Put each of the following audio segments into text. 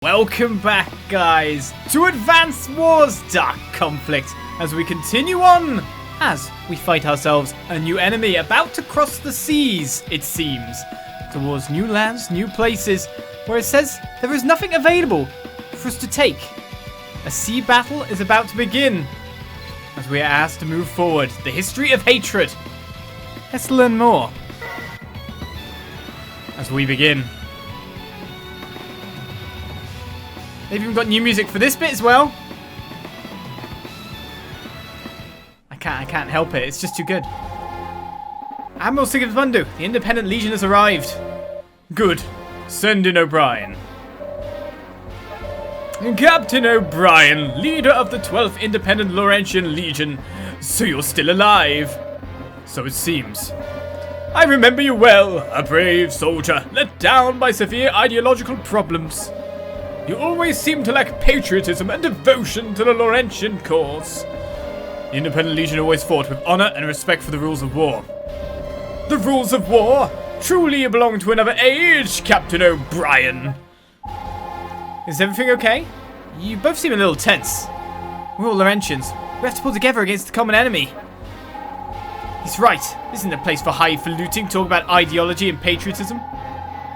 Welcome back, guys, to Advanced Wars Dark Conflict, as we continue on, as we fight ourselves a new enemy about to cross the seas, it seems, towards new lands, new places, where it says there is nothing available for us to take. A sea battle is about to begin, as we are asked to move forward. The history of hatred. Let's learn more. As we begin. They've even got new music for this bit as well. I can't help it. It's just too good. Admiral Sigismundo, the Independent Legion has arrived. Good. Send in O'Brien. Captain O'Brien, leader of the 12th Independent Laurentian Legion. So you're still alive. So it seems. I remember you well, a brave soldier, let down by severe ideological problems. You always seem to lack patriotism and devotion to the Laurentian cause. The Independent Legion always fought with honor and respect for the rules of war. The rules of war? Truly you belong to another age, Captain O'Brien. Is everything okay? You both seem a little tense. We're all Laurentians. We have to pull together against the common enemy. He's right. This isn't a place for highfalutin talk about ideology and patriotism.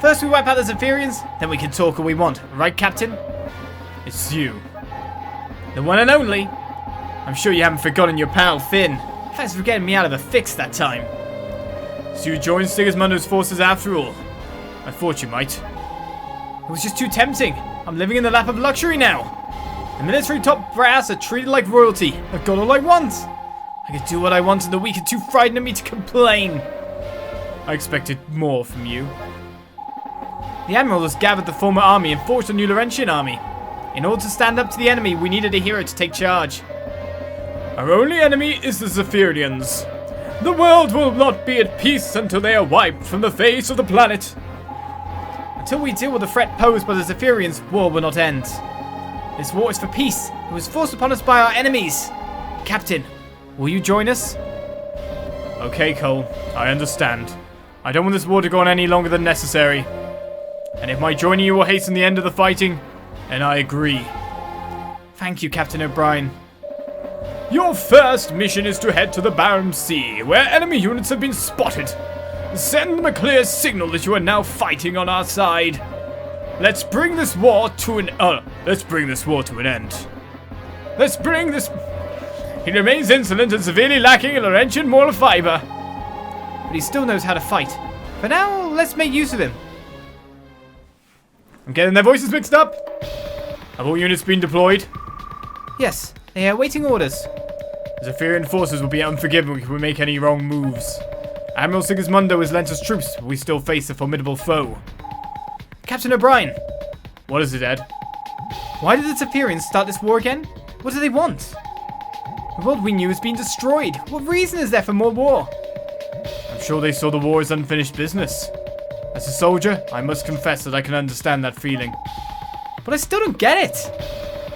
First we wipe out the Zephyrians, then we can talk all we want. Right, Captain? It's you. The one and only. I'm sure you haven't forgotten your pal, Finn. Thanks for getting me out of a fix that time. So you joined Sigismundo's forces after all. I thought you might. It was just too tempting. I'm living in the lap of luxury now. The military top brass are treated like royalty. I've got all I want. I can do what I want and the weak are too frightened of me to complain. I expected more from you. The Admiral has gathered the former army and forged a new Laurentian Army. In order to stand up to the enemy, we needed a hero to take charge. Our only enemy is the Zephyrians. The world will not be at peace until they are wiped from the face of the planet. Until we deal with the threat posed by the Zephyrians, war will not end. This war is for peace. It was forced upon us by our enemies. Captain, will you join us? Okay, Cole. I understand. I don't want this war to go on any longer than necessary. And if my joining you will hasten the end of the fighting, then I agree. Thank you, Captain O'Brien. Your first mission is to head to the Barren Sea, where enemy units have been spotted. Send them a clear signal that you are now fighting on our side. Let's bring this war to an end. He remains insolent and severely lacking in Laurentian moral fiber. But he still knows how to fight. For now, let's make use of him. I'm getting their voices mixed up. Have all units been deployed? Yes, they are awaiting orders. The Zephyrian forces will be unforgiving if we make any wrong moves. Admiral Sigismundo has lent us troops, but we still face a formidable foe. Captain O'Brien! What is it, Ed? Why did the Zephyrians start this war again? What do they want? The world we knew has been destroyed. What reason is there for more war? I'm sure they saw the war as unfinished business. As a soldier, I must confess that I can understand that feeling. But I still don't get it.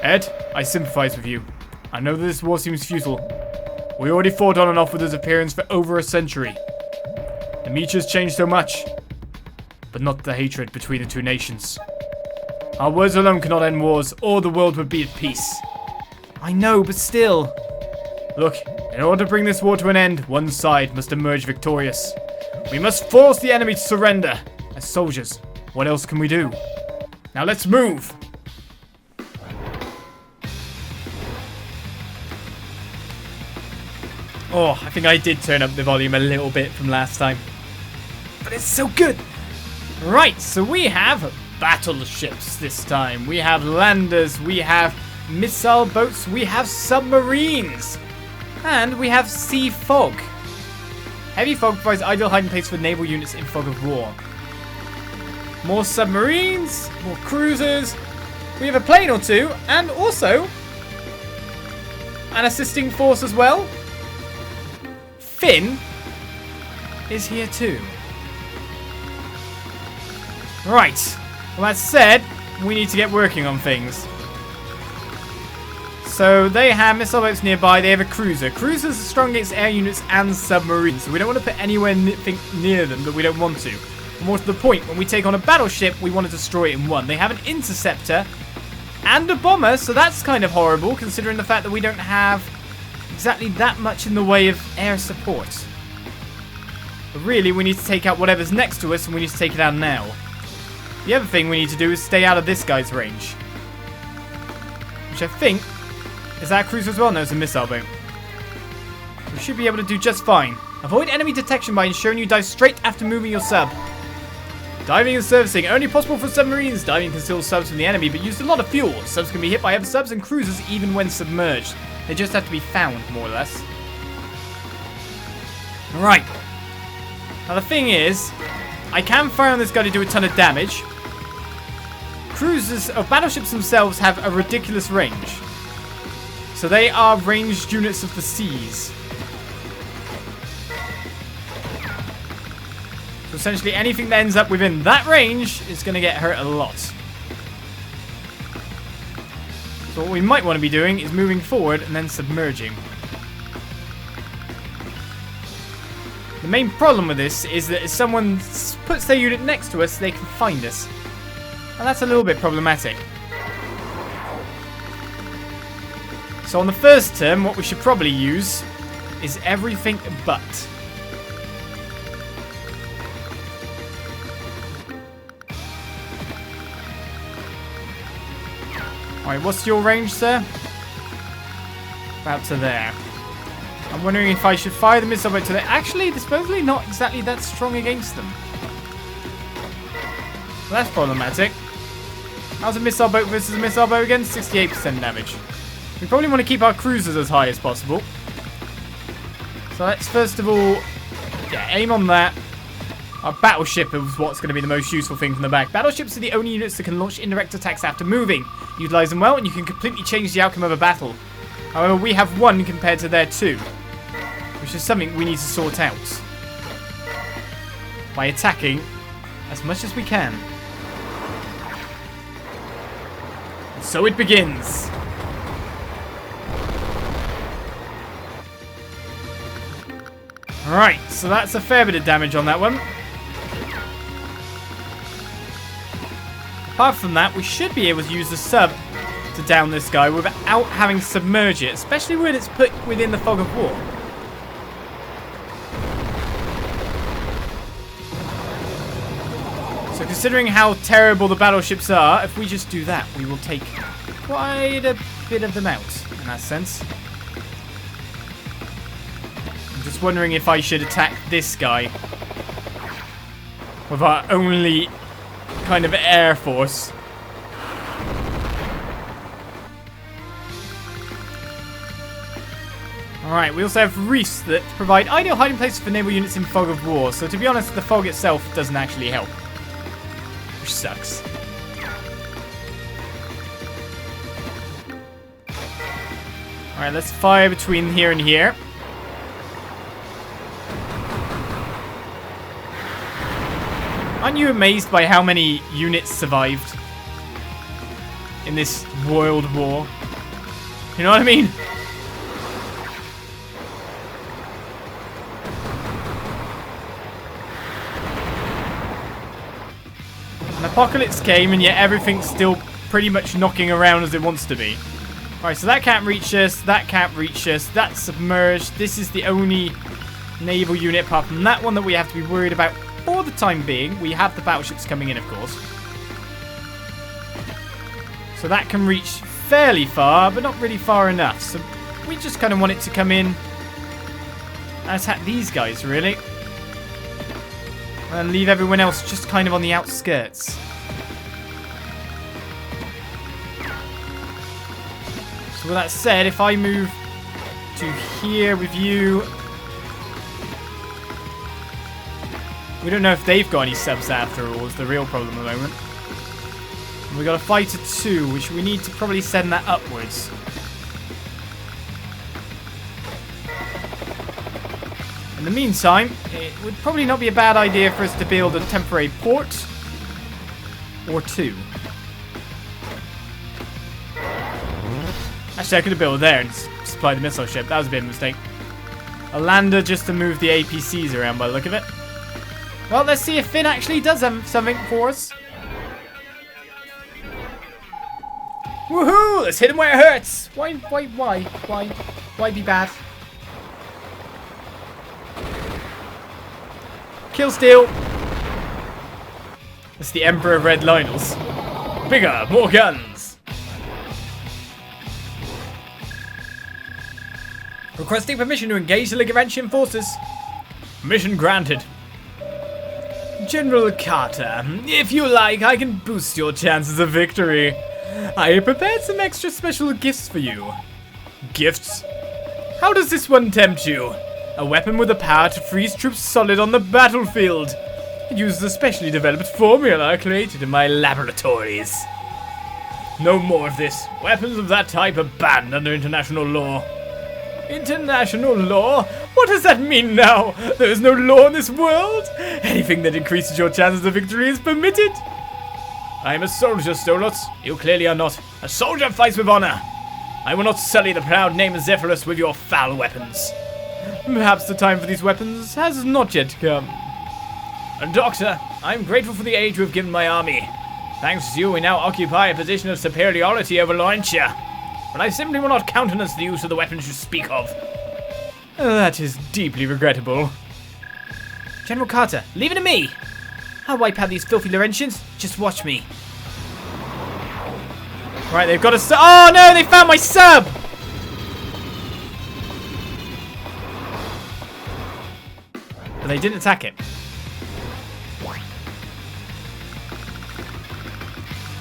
Ed, I sympathize with you. I know that this war seems futile. We already fought on and off with the Zephyrians for over a century. The meter has changed so much, but not the hatred between the two nations. Our words alone cannot end wars, or the world would be at peace. I know, but still. Look, in order to bring this war to an end, one side must emerge victorious. We must force the enemy to surrender. As soldiers, what else can we do? Now let's move! Oh, I think I did turn up the volume a little bit from last time. But it's so good! Right, so we have battleships this time. We have landers, we have missile boats, we have submarines. And we have sea fog. Heavy fog provides ideal hiding place for naval units in fog of war. More submarines, more cruisers. We have a plane or two, and also an assisting force as well. Finn is here too. Right. Well, that said, we need to get working on things. So they have missile boats nearby. They have a cruiser. Cruisers are strong against air units and submarines. So we don't want to put anything near them that we don't want to. More to the point, when we take on a battleship, we want to destroy it in one. They have an interceptor and a bomber, so that's kind of horrible, considering the fact that we don't have exactly that much in the way of air support. But really, we need to take out whatever's next to us, and we need to take it out now. The other thing we need to do is stay out of this guy's range. Which I think... Is that a cruiser as well? No, it's a missile boat. We should be able to do just fine. Avoid enemy detection by ensuring you dive straight after moving your sub. Diving and servicing. Only possible for submarines. Diving conceals subs from the enemy, but used a lot of fuel. Subs can be hit by other subs and cruisers even when submerged. They just have to be found, more or less. Right. Now the thing is, I can fire on this guy to do a ton of damage. Cruisers, or battleships themselves, have a ridiculous range. So they are ranged units of the seas. So essentially anything that ends up within that range is going to get hurt a lot. So what we might want to be doing is moving forward and then submerging. The main problem with this is that if someone puts their unit next to us, they can find us. And that's a little bit problematic. So on the first turn, what we should probably use is everything but. Alright, what's your range, sir? About to there. I'm wondering if I should fire the missile boat to there. Actually, they're supposedly not exactly that strong against them. Well, that's problematic. How's a missile boat versus a missile boat again? 68% damage. We probably want to keep our cruisers as high as possible. So let's first of all, aim on that. Our battleship is what's going to be the most useful thing from the back. Battleships are the only units that can launch indirect attacks after moving. Utilize them well and you can completely change the outcome of a battle. However, we have one compared to their two, which is something we need to sort out by attacking as much as we can. And so it begins. Alright, so that's a fair bit of damage on that one. Apart from that, we should be able to use the sub to down this guy without having to submerge it, especially when it's put within the fog of war. So considering how terrible the battleships are, if we just do that, we will take quite a bit of them out in that sense. I'm just wondering if I should attack this guy with our only kind of air force. Alright, we also have reefs that provide ideal hiding places for naval units in fog of war. So to be honest, the fog itself doesn't actually help, which sucks. Alright, let's fire between here and here. Aren't you amazed by how many units survived in this world war? You know what I mean? An apocalypse came and yet everything's still pretty much knocking around as it wants to be. Alright, so that can't reach us, that can't reach us, that's submerged. This is the only naval unit apart from that one that we have to be worried about. For the time being, we have the battleships coming in, of course. So that can reach fairly far, but not really far enough. So we just kind of want it to come in and attack these guys, really. And leave everyone else just kind of on the outskirts. So with that said, if I move to here with you... We don't know if they've got any subs after all, is the real problem at the moment. And we got a fighter 2, which we need to probably send that upwards. In the meantime, it would probably not be a bad idea for us to build a temporary port or two. Actually, I could have built it there and supplied the missile ship. That was a bit of a mistake. A lander just to move the APCs around by the look of it. Well, let's see if Finn actually does something for us. Woohoo! Let's hit him where it hurts. Why be bad? Kill steal. It's the Emperor of Red Lionels. Bigger, more guns. Requesting permission to engage the Laurentian forces. Mission granted. General Carter, if you like, I can boost your chances of victory. I have prepared some extra special gifts for you. Gifts? How does this one tempt you? A weapon with the power to freeze troops solid on the battlefield. It uses a specially developed formula created in my laboratories. No more of this. Weapons of that type are banned under international law. International law? What does that mean now? There is no law in this world? Anything that increases your chances of victory is permitted? I am a soldier, Stolos. You clearly are not. A soldier fights with honor. I will not sully the proud name of Zephyrus with your foul weapons. Perhaps the time for these weapons has not yet come. Doctor, I am grateful for the aid you have given my army. Thanks to you, we now occupy a position of superiority over Laurentia. But I simply will not countenance the use of the weapons you speak of. That is deeply regrettable. General Carter, leave it to me. I'll wipe out these filthy Laurentians. Just watch me. Right, they've got a sub. Oh no, they found my sub! But they didn't attack it.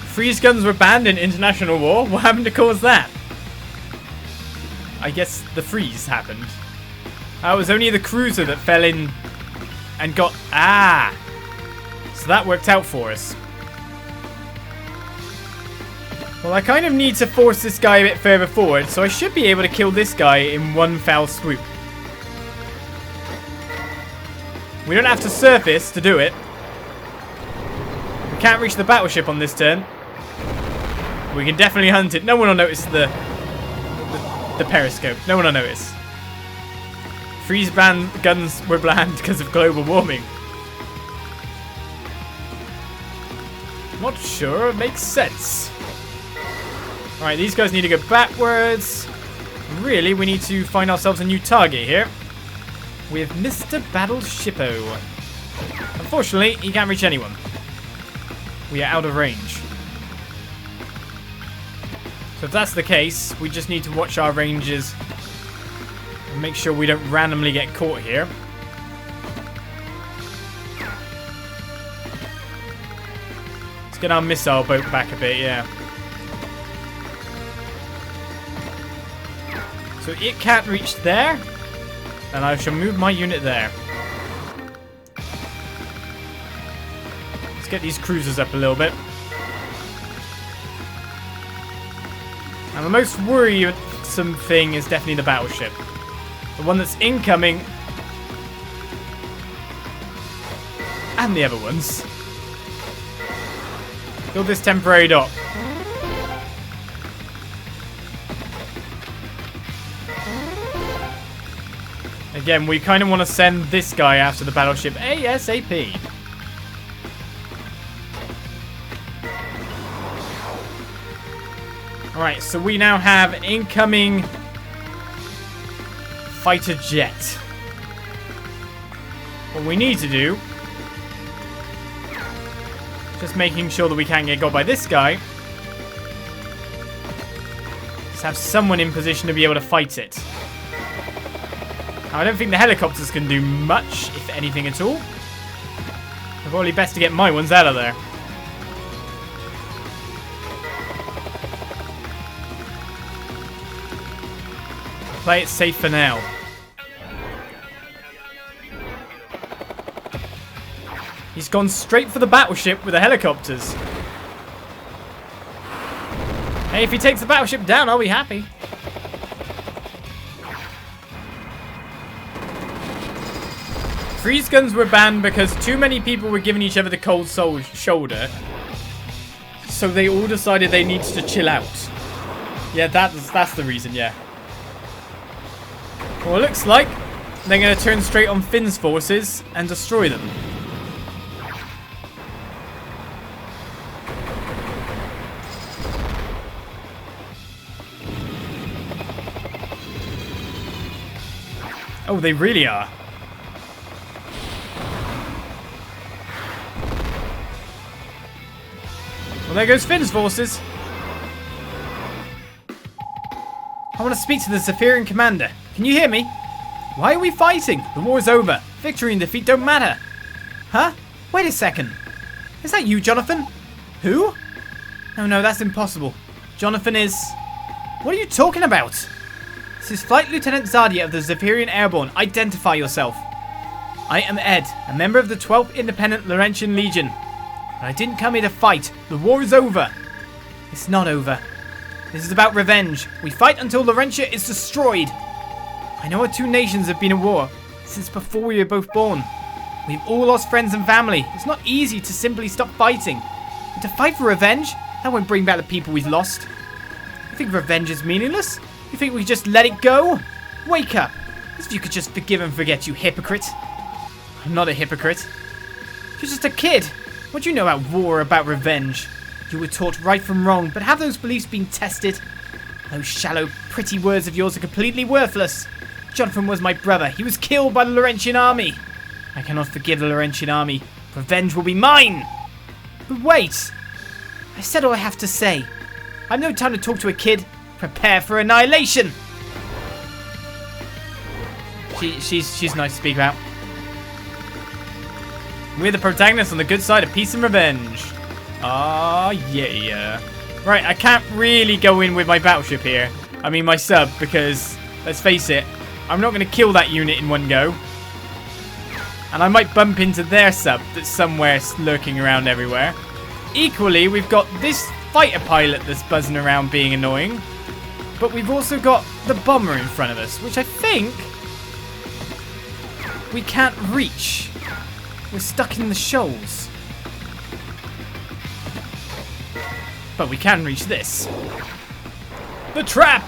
Freeze guns were banned in international war. What happened to cause that? I guess the freeze happened. It was only the cruiser that fell in and got... Ah! So that worked out for us. Well, I kind of need to force this guy a bit further forward, so I should be able to kill this guy in one foul swoop. We don't have to surface to do it. We can't reach the battleship on this turn. We can definitely hunt it. No one will notice the periscope. No one will notice. Freeze ban guns were banned because of global warming. Not sure it makes sense. Alright, these guys need to go backwards. Really, we need to find ourselves a new target here. With Mr. Battleshippo. Unfortunately, he can't reach anyone. We are out of range. So if that's the case, we just need to watch our ranges and make sure we don't randomly get caught here. Let's get our missile boat back a bit, yeah. So it can't reach there, and I shall move my unit there. Let's get these cruisers up a little bit. And the most worrisome thing is definitely the battleship. The one that's incoming. And the other ones. Build this temporary dock. Again, we kind of want to send this guy after the battleship ASAP. Alright, so we now have an incoming fighter jet. What we need to do, just making sure that we can't get got by this guy, is have someone in position to be able to fight it. Now, I don't think the helicopters can do much, if anything at all. It's probably best to get my ones out of there. Play it safe for now. He's gone straight for the battleship with the helicopters. Hey, if he takes the battleship down, I'll be happy. Freeze guns were banned because too many people were giving each other the cold shoulder. So they all decided they needed to chill out. Yeah, that's the reason, yeah. Well, it looks like they're going to turn straight on Finn's forces and destroy them. Oh, they really are. Well, there goes Finn's forces. I want to speak to the Zephyrean commander. Can you hear me? Why are we fighting? The war's over. Victory and defeat don't matter. Huh? Wait a second. Is that you, Jonathan? Who? No, that's impossible. Jonathan is... What are you talking about? This is Flight Lieutenant Zadia of the Zephyrean Airborne. Identify yourself. I am Ed, a member of the 12th Independent Laurentian Legion. But I didn't come here to fight. The war is over. It's not over. This is about revenge. We fight until Laurentia is destroyed. I know our two nations have been at war since before we were both born. We've all lost friends and family. It's not easy to simply stop fighting. But to fight for revenge, that won't bring back the people we've lost. You think revenge is meaningless? You think we just let it go? Wake up. As if you could just forgive and forget, you hypocrite. I'm not a hypocrite. You're just a kid. What do you know about war, about revenge? You were taught right from wrong, but have those beliefs been tested? Those shallow, pretty words of yours are completely worthless. Jonathan was my brother. He was killed by the Laurentian Army. I cannot forgive the Laurentian Army. Revenge will be mine. But wait. I said all I have to say. I've no time to talk to a kid. Prepare for annihilation. She's nice to speak about. We're the protagonists on the good side of peace and revenge. Ah, yeah. Right, I can't really go in with my battleship here. I mean, my sub, because, let's face it, I'm not going to kill that unit in one go. And I might bump into their sub that's somewhere lurking around everywhere. Equally, we've got this fighter pilot that's buzzing around being annoying. But we've also got the bomber in front of us, which I think we can't reach. We're stuck in the shoals. But we can reach this. The trap!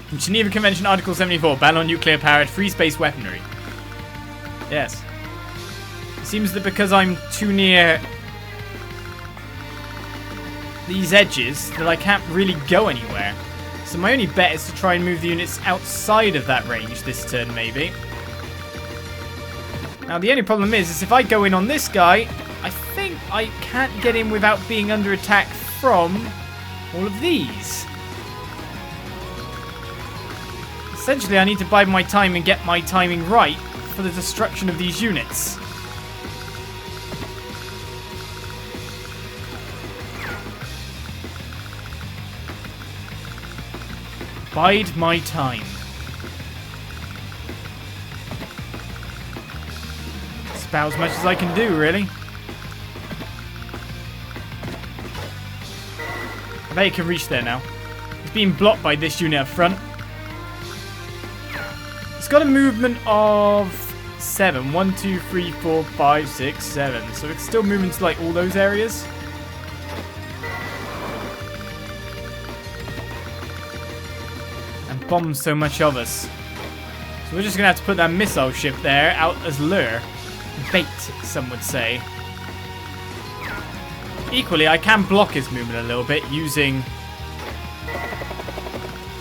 From Geneva Convention Article 74, ban on nuclear-powered free space weaponry. Yes. It seems that because I'm too near these edges that I can't really go anywhere. So my only bet is to try and move the units outside of that range this turn, maybe. Now, the only problem is if I go in on this guy, I think I can't get in without being under attack from all of these. Essentially, I need to bide my time and get my timing right for the destruction of these units. Bide my time. It's about as much as I can do, really. I bet he can reach there now. He's being blocked by this unit up front. It's got a movement of 7. 1, 2, 3, 4, 5, 6, 7. So it's still moving to like all those areas. And bombs so much of us. So we're just going to have to put that missile ship there out as lure. Bait, some would say. Equally, I can block his movement a little bit using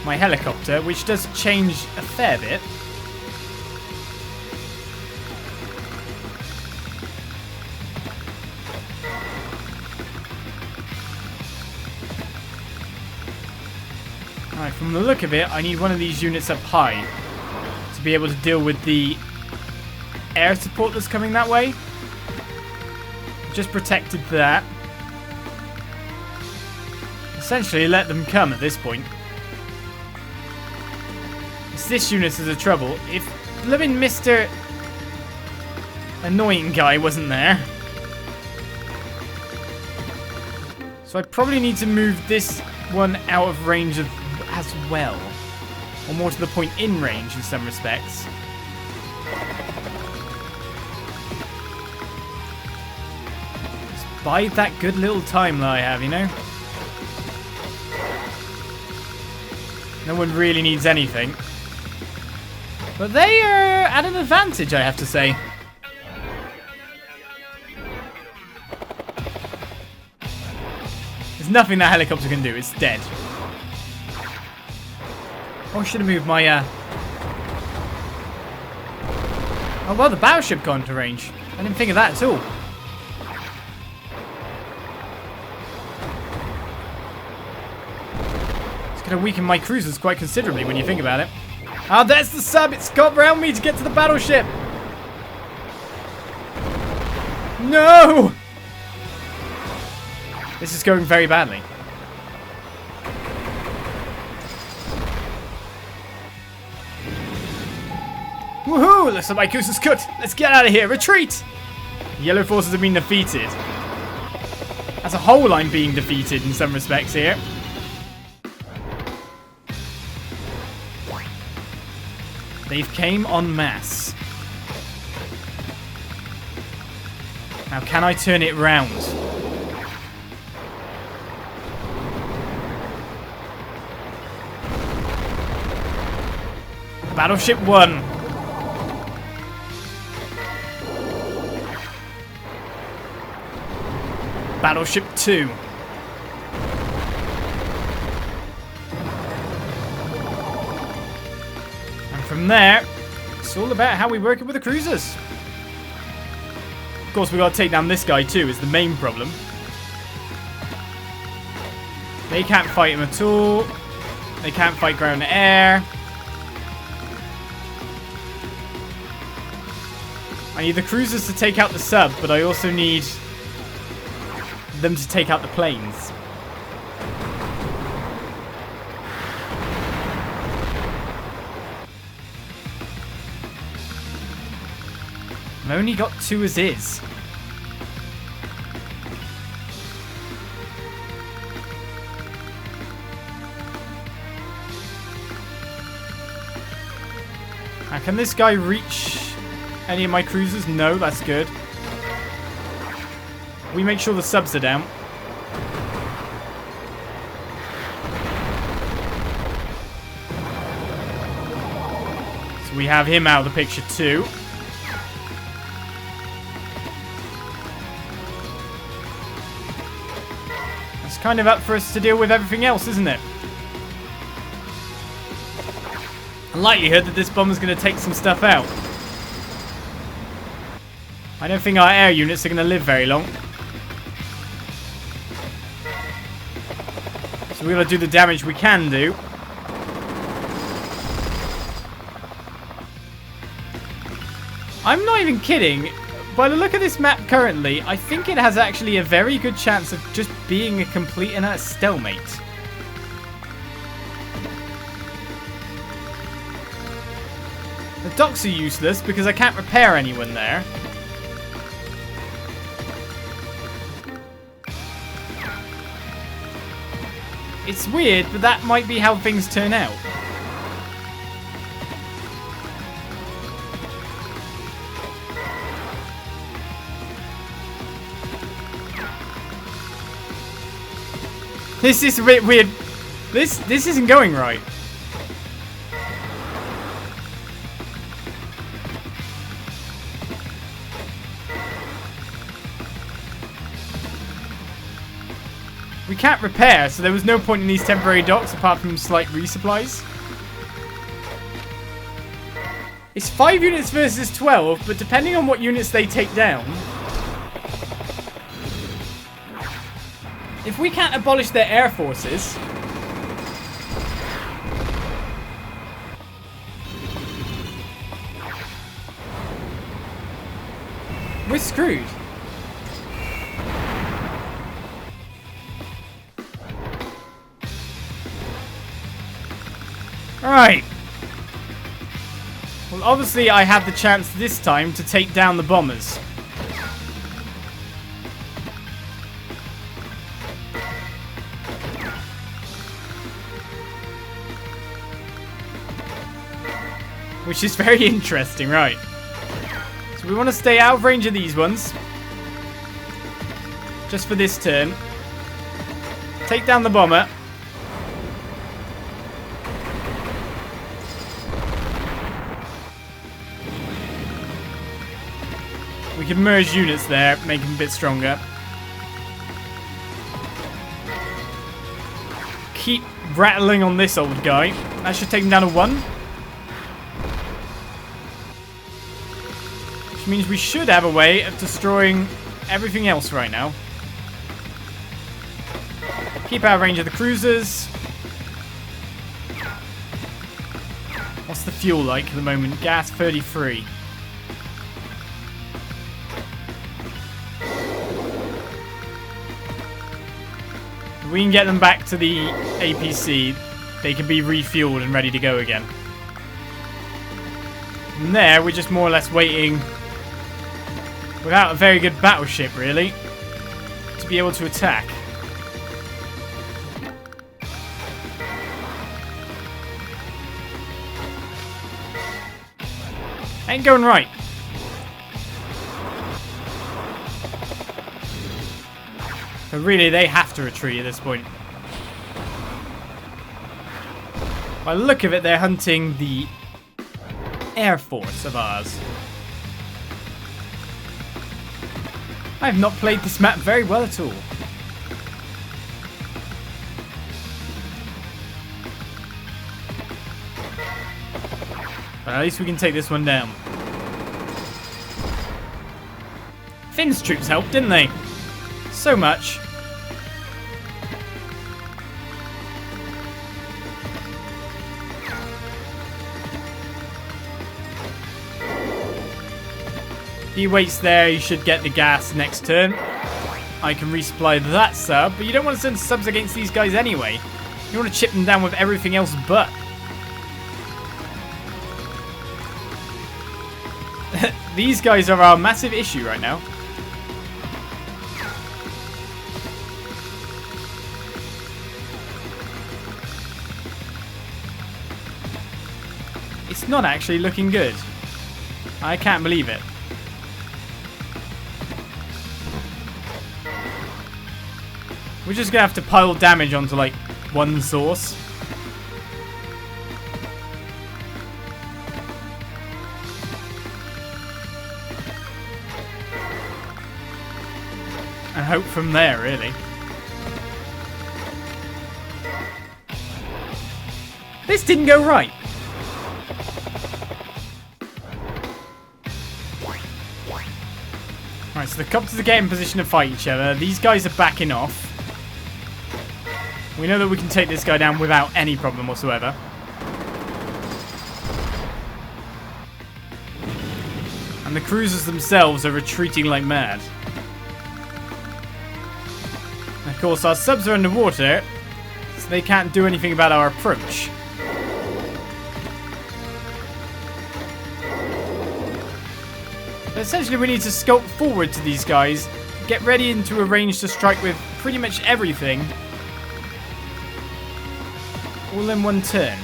my helicopter, which does change a fair bit. Alright, from the look of it, I need one of these units up high to be able to deal with the air support that's coming that way. Just protected that. Essentially, let them come at this point. It's this unit is the trouble. If living Mr. Annoying guy wasn't there. So I probably need to move this one out of range of as well. Or more to the point, in range in some respects. Just bide that good little time that I have, you know? No one really needs anything. But they are at an advantage, I have to say. There's nothing that helicopter can do. It's dead. Oh, I should have moved my, Oh, well, the battleship got into range. I didn't think of that at all. It's going to weaken my cruisers quite considerably when you think about it. Ah, there's the sub. It's got around me to get to the battleship. No! This is going very badly. Woohoo! Looks like my goose is cooked. Let's get out of here. Retreat! Yellow forces have been defeated. As a whole, I'm being defeated in some respects here. They've came en masse. Now, can I turn it round? Battleship 1. Battleship 2. And from there, it's all about how we work it with the cruisers. Of course, we got to take down this guy too, is the main problem. They can't fight him at all. They can't fight ground to air. I need the cruisers to take out the sub, but I also need them to take out the planes. I've only got 2 as is. Now, can this guy reach any of my cruisers? No, that's good. We make sure the subs are down. So we have him out of the picture too. It's kind of up for us to deal with everything else, isn't it? A likelihood that this bomber's going to take some stuff out. I don't think our air units are going to live very long. So we're going to do the damage we can do. I'm not even kidding. By the look of this map currently, I think it has actually a very good chance of just being a complete and utter stalemate. The docks are useless because I can't repair anyone there. It's weird, but that might be how things turn out. This is a bit weird. This isn't going right. We can't repair, so there was no point in these temporary docks apart from slight resupplies. It's 5 units versus 12, but depending on what units they take down, if we can't abolish their air forces, we're screwed. Alright. Well, obviously I have the chance this time to take down the bombers. Which is very interesting, right? So we want to stay out of range of these ones. Just for this turn. Take down the bomber. We can merge units there, make them a bit stronger. Keep rattling on this old guy. That should take them down to 1. Which means we should have a way of destroying everything else right now. Keep out of range of the cruisers. What's the fuel like at the moment? Gas 33. If we can get them back to the APC, they can be refueled and ready to go again. From there, we're just more or less waiting without a very good battleship, really, to be able to attack. Ain't going right. But really, they have to retreat at this point. By the look of it, they're hunting the Air Force of ours. I have not played this map very well at all. But at least we can take this one down. Finn's troops helped, didn't they? So much. He waits there, you should get the gas next turn. I can resupply that sub, but you don't want to send subs against these guys anyway. You want to chip them down with everything else but. These guys are our massive issue right now. It's not actually looking good. I can't believe it. We're just gonna have to pile damage onto like one source. And hope from there, really. This didn't go right. Alright, so the copters are getting in position to fight each other. These guys are backing off. We know that we can take this guy down without any problem whatsoever. And the cruisers themselves are retreating like mad. And of course, our subs are underwater, so they can't do anything about our approach. But essentially, we need to sculpt forward to these guys, get ready into a range to strike with pretty much everything. All in one turn.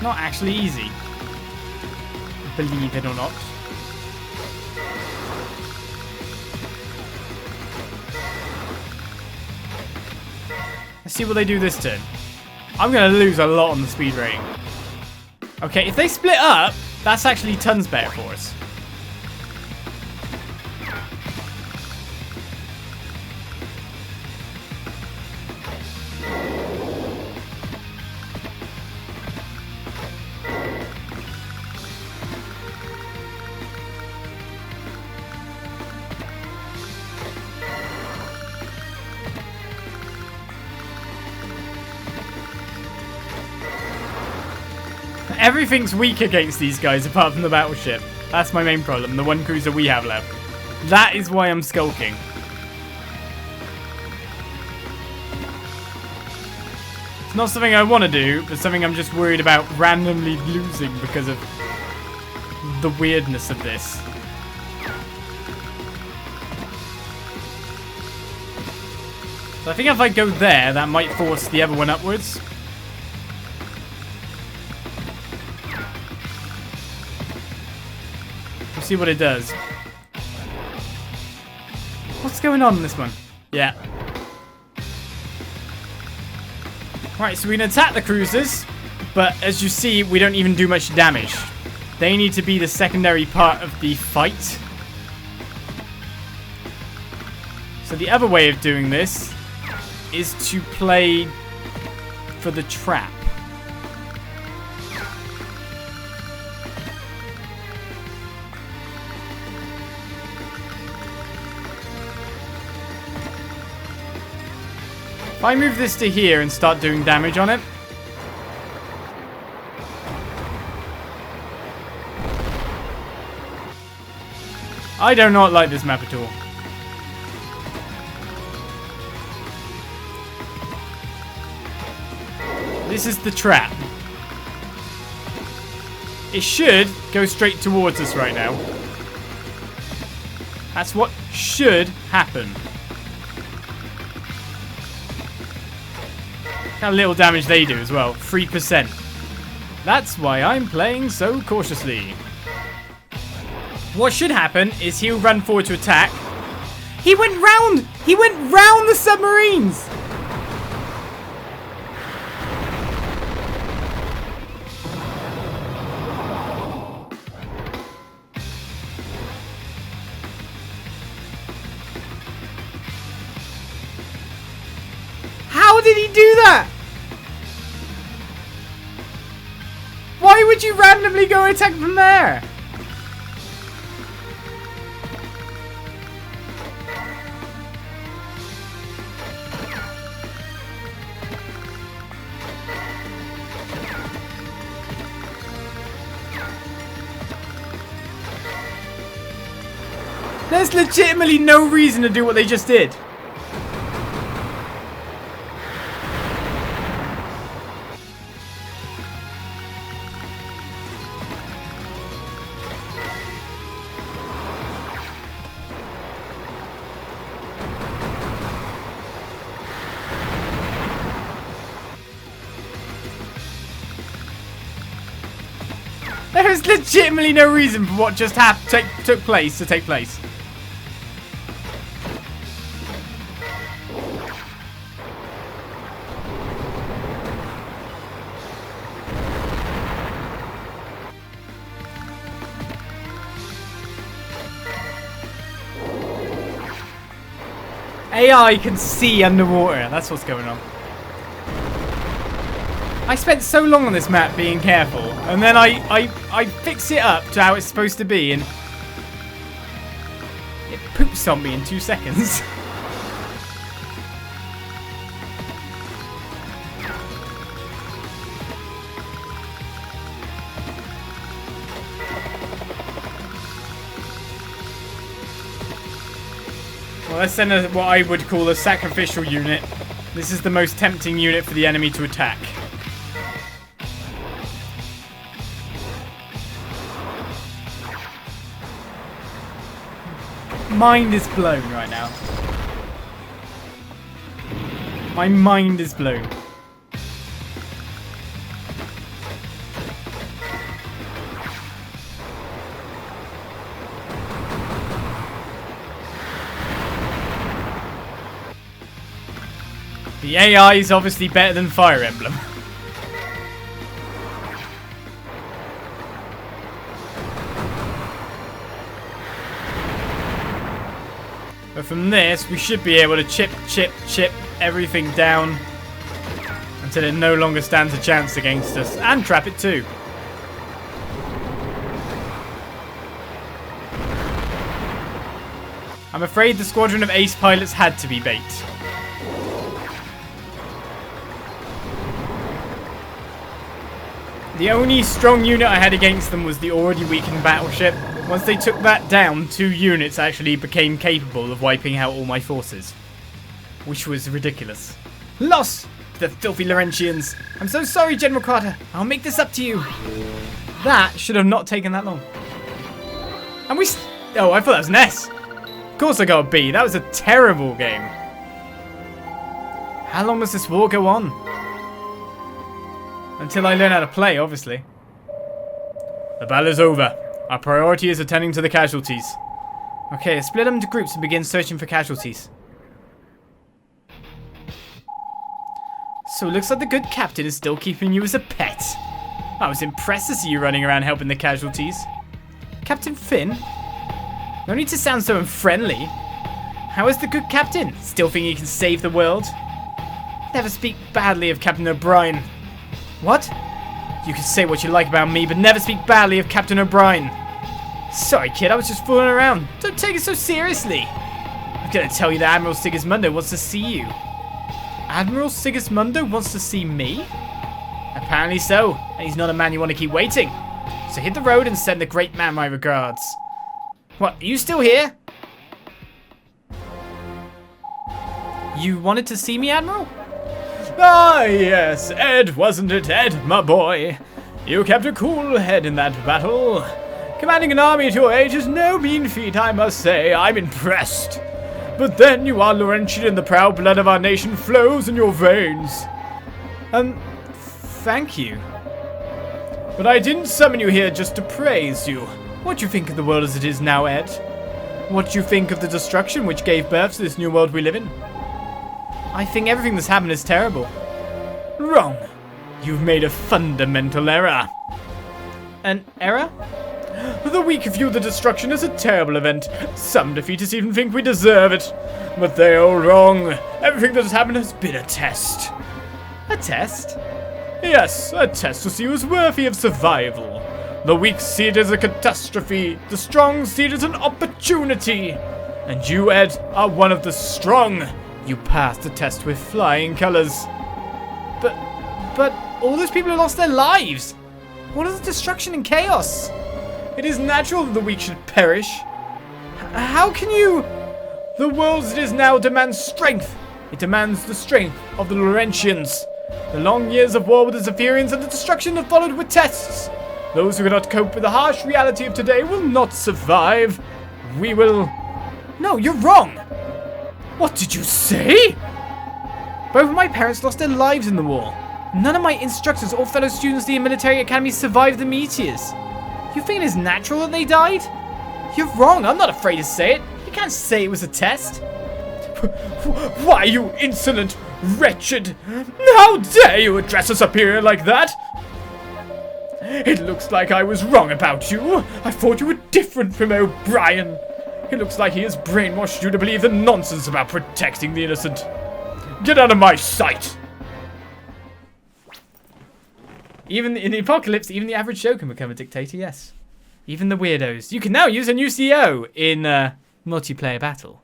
Not actually easy. Believe it or not. Let's see what they do this turn. I'm going to lose a lot on the speed rating. Okay, if they split up, that's actually tons better for us. Everything's weak against these guys apart from the battleship. That's my main problem, the one cruiser we have left. That is why I'm skulking. It's not something I want to do, but something I'm just worried about randomly losing because of the weirdness of this. So I think if I go there, that might force the other one upwards. See what it does. What's going on in this one? Yeah. Right, so we can attack the cruisers, but as you see, we don't even do much damage. They need to be the secondary part of the fight. So the other way of doing this is to play for the trap. If I move this to here and start doing damage on it. I do not like this map at all. This is the trap. It should go straight towards us right now. That's what should happen. How little damage they do as well. 3%. That's why I'm playing so cautiously. What should happen is he'll run forward to attack. He went round! He went round the submarines! How did he do that? Why would you randomly go attack from there? There's legitimately no reason to do what they just did. There is legitimately no reason for what just took place to take place. AI can see underwater. That's what's going on. I spent so long on this map being careful, and then I fix it up to how it's supposed to be, and it poops on me in 2 seconds. Well, let's send what I would call a sacrificial unit. This is the most tempting unit for the enemy to attack. Mind is blown right now. My mind is blown. The AI is obviously better than Fire Emblem. But from this, we should be able to chip everything down until it no longer stands a chance against us. And trap it too. I'm afraid the squadron of ace pilots had to be bait. The only strong unit I had against them was the already weakened battleship. Once they took that down, 2 units actually became capable of wiping out all my forces. Which was ridiculous. Loss to the filthy Laurentians. I'm so sorry, General Carter. I'll make this up to you. That should have not taken that long. And we... Oh, I thought that was an S. Of course I got a B. That was a terrible game. How long does this war go on? Until I learn how to play, obviously. The battle is over. Our priority is attending to the casualties. Okay, split them into groups and begin searching for casualties. So it looks like the good captain is still keeping you as a pet. I was impressed to see you running around helping the casualties. Captain Finn? No need to sound so unfriendly. How is the good captain? Still think he can save the world? Never speak badly of Captain O'Brien. What? You can say what you like about me, but never speak badly of Captain O'Brien. Sorry, kid, I was just fooling around. Don't take it so seriously. I'm gonna tell you that Admiral Sigismundo wants to see you. Admiral Sigismundo wants to see me? Apparently so, and he's not a man you want to keep waiting. So hit the road and send the great man my regards. What, are you still here? You wanted to see me, Admiral? Ah, yes, Ed, wasn't it, Ed, my boy? You kept a cool head in that battle. Commanding an army at your age is no mean feat, I must say. I'm impressed. But then you are Laurentian and the proud blood of our nation flows in your veins. Thank you. But I didn't summon you here just to praise you. What do you think of the world as it is now, Ed? What do you think of the destruction which gave birth to this new world we live in? I think everything that's happened is terrible. Wrong. You've made a fundamental error. An error? The weak view the destruction as a terrible event. Some defeatists even think we deserve it. But they're all wrong. Everything that has happened has been a test. A test? Yes, a test to see who's worthy of survival. The weak see it as a catastrophe. The strong see it as an opportunity. And you, Ed, are one of the strong. You passed the test with flying colors. But all those people have lost their lives. What is the destruction and chaos? It is natural that the weak should perish. How can you... The world as it is now demands strength. It demands the strength of the Laurentians. The long years of war with the Zephyrians and the destruction that followed were tests. Those who cannot cope with the harsh reality of today will not survive. We will... No, you're wrong. What did you say? Both of my parents lost their lives in the war. None of my instructors or fellow students at the military academy survived the meteors. You think it is natural that they died? You're wrong, I'm not afraid to say it. You can't say it was a test. Why, you insolent, wretched! How dare you address a superior like that? It looks like I was wrong about you. I thought you were different from O'Brien. It looks like he has brainwashed you to believe the nonsense about protecting the innocent. Get out of my sight! Even in the apocalypse, even the average Joe can become a dictator, yes. Even the weirdos. You can now use a new CO in multiplayer battle.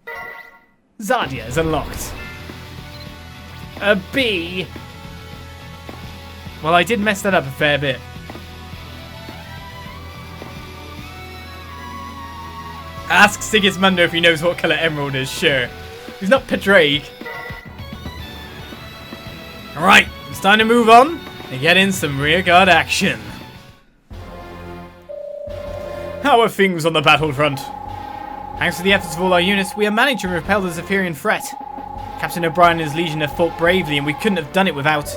Zadia is unlocked. A B. Well, I did mess that up a fair bit. Ask Sigismundo if he knows what colour emerald is, sure. He's not Padraig. Alright, it's time to move on and get in some rearguard action. How are things on the battlefront? Thanks to the efforts of all our units, we are managing to repel the Zephyrean threat. Captain O'Brien and his legion have fought bravely, and we couldn't have done it without.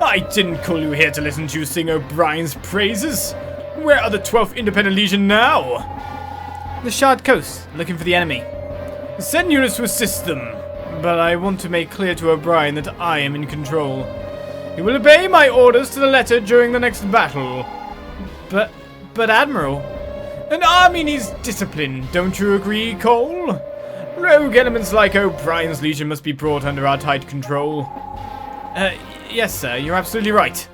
I didn't call you here to listen to you sing O'Brien's praises. Where are the 12th Independent Legion now? The Shard Coast, looking for the enemy. Send units to assist them. But I want to make clear to O'Brien that I am in control. He will obey my orders to the letter during the next battle. But Admiral... An army needs discipline, don't you agree, Cole? Rogue elements like O'Brien's Legion must be brought under our tight control. Yes, sir, you're absolutely right.